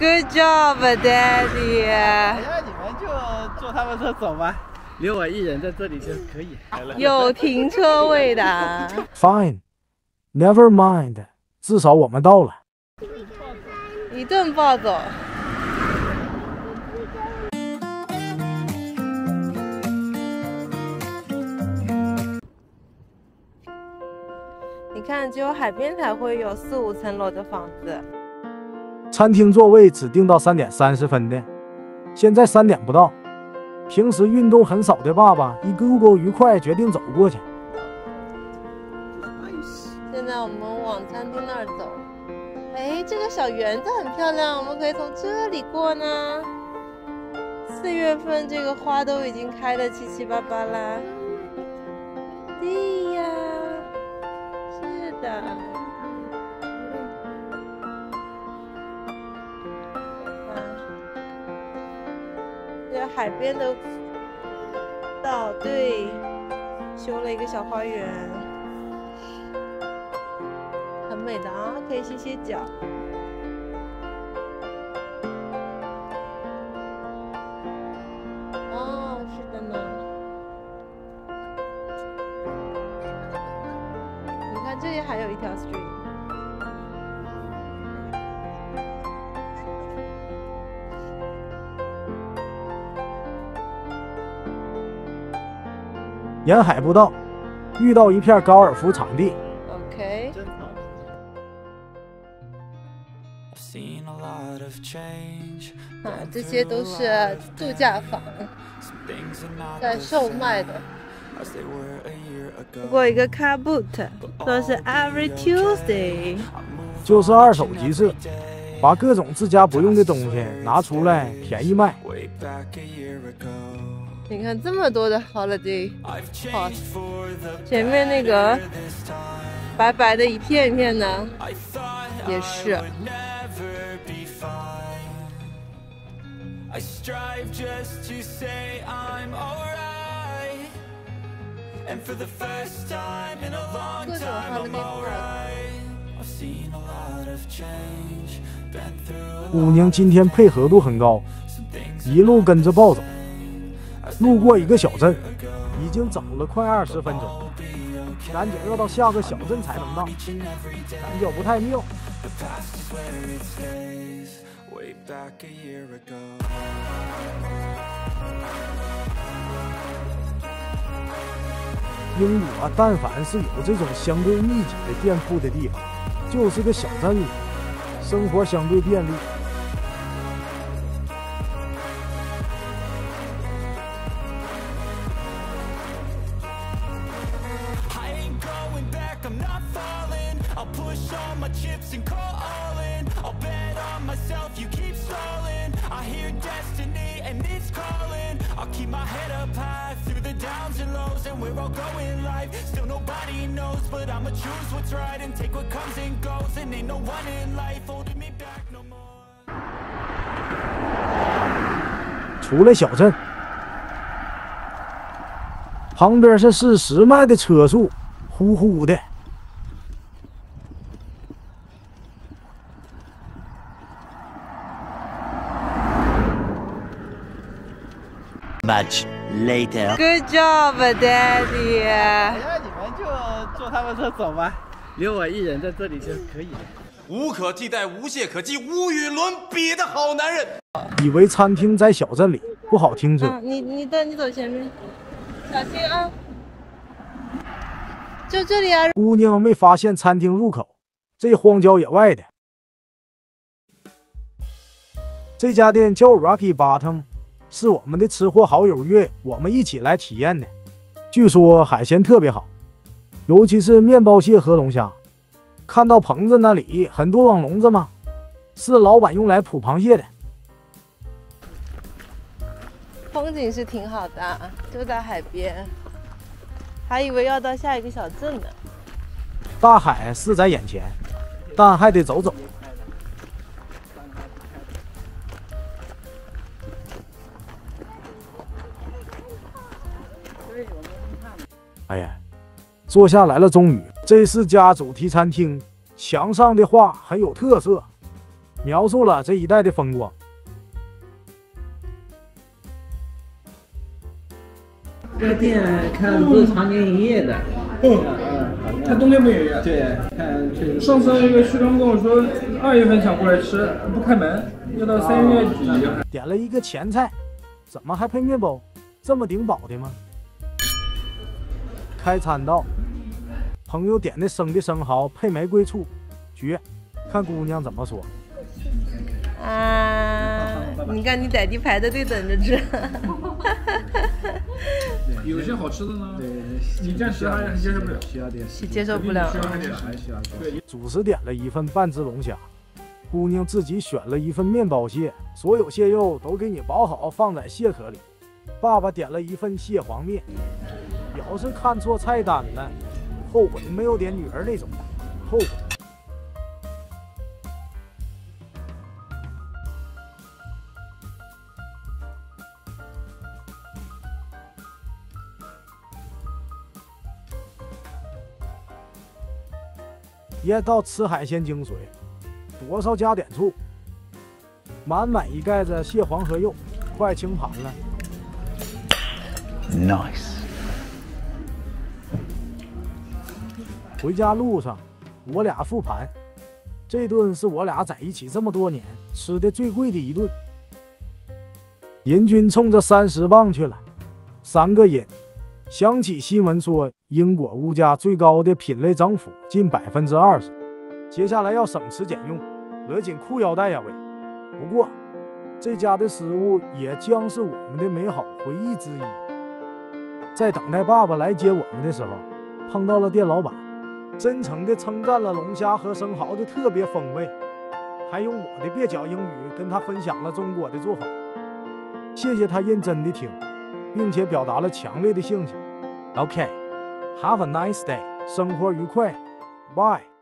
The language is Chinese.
Good job, Daddy。哎呀，你们就坐他们车走吧，留我一人在这里就可以。有停车位的。Fine, never mind， 至少我们到了。一顿暴走。你看，只有海边才会有4、5层楼的房子。餐厅座位只定到3点30分的，现在3点不到。平时运动很少的爸爸一勾勾愉快，决定走过去。现在我们往餐厅那儿走。哎，这个小园子很漂亮，我们可以从这里过呢。4月份这个花都已经开得七七八八啦。对呀，是的。这海边的岛，对，修了一个小花园。很美的啊，可以歇歇脚。哦，是的呢。你看这里还有一条 street。沿海步道遇到一片高尔夫场地。OK。这些都是度假房在售卖的。不过一个 car boot 说是 every Tuesday， 就是二手集市，把各种自家不用的东西拿出来便宜卖。你看这么多的 holiday house， 前面那个白白的一片一片的也是。各种 holiday park。姑娘今天配合度很高，一路跟着暴走。路过一个小镇，已经走了快20分钟，赶紧要到下个小镇才能到，感觉不太妙。英国但凡是有这种相对密集的店铺的地方，就是个小镇里，生活相对便利。出了小镇，旁边是40迈的车速，呼呼的。Much later. Good job, Daddy。哎呀，你们就坐他们车走吧，留我一人在这里就可以了。无可替代、无懈可击、无与伦比的好男人。以为餐厅在小镇里不好停车。你走前面，小心啊！就这里啊。姑娘没发现餐厅入口，这荒郊野外的。这家店叫 Rocky Bottom， 是我们的吃货好友约我们一起来体验的。据说海鲜特别好，尤其是面包蟹和龙虾。看到棚子那里很多网笼子吗？是老板用来捕螃蟹的。风景是挺好的，就在海边，还以为要到下一个小镇呢。大海是在眼前，但还得走走。哎呀，坐下来了，终于。这是家主题餐厅，墙上的画很有特色，描述了这一带的风光。这个店看不是常年营业的。他冬天不营业。对，看确实。上次那个旭东跟我说，2月份想过来吃，不开门，要到3月底。点了一个前菜，怎么还配面包？这么顶饱的吗？开餐到，朋友点的生的生蚝配玫瑰醋，绝！看姑娘怎么说。啊，你看你在地排着队等着吃。有些好吃的呢，对，你暂时还接受不了，需要点时间，接受不了。还需要点。主食点了一份半只龙虾，姑娘自己选了一份面包蟹，所有蟹肉都给你包好放在蟹壳里。爸爸点了一份蟹黄面，要是看错菜单了，后悔没有点女儿那种，后悔。也到吃海鲜精髓，多少加点醋，满满一盖子蟹黄和肉，快清盘了。Nice。回家路上，我俩复盘，这顿是我俩在一起这么多年吃的最贵的一顿，人均冲着30磅去了，3个人。想起新闻说，英国物价最高的品类增幅近20%，接下来要省吃俭用，勒紧裤腰带呀喂！不过，这家的食物也将是我们的美好回忆之一。在等待爸爸来接我们的时候，碰到了店老板，真诚地称赞了龙虾和生蚝的特别风味，还用我的蹩脚英语跟他分享了中国的做法。谢谢他认真地听，并且表达了强烈的兴趣。OK，have a nice day，生活愉快，Bye。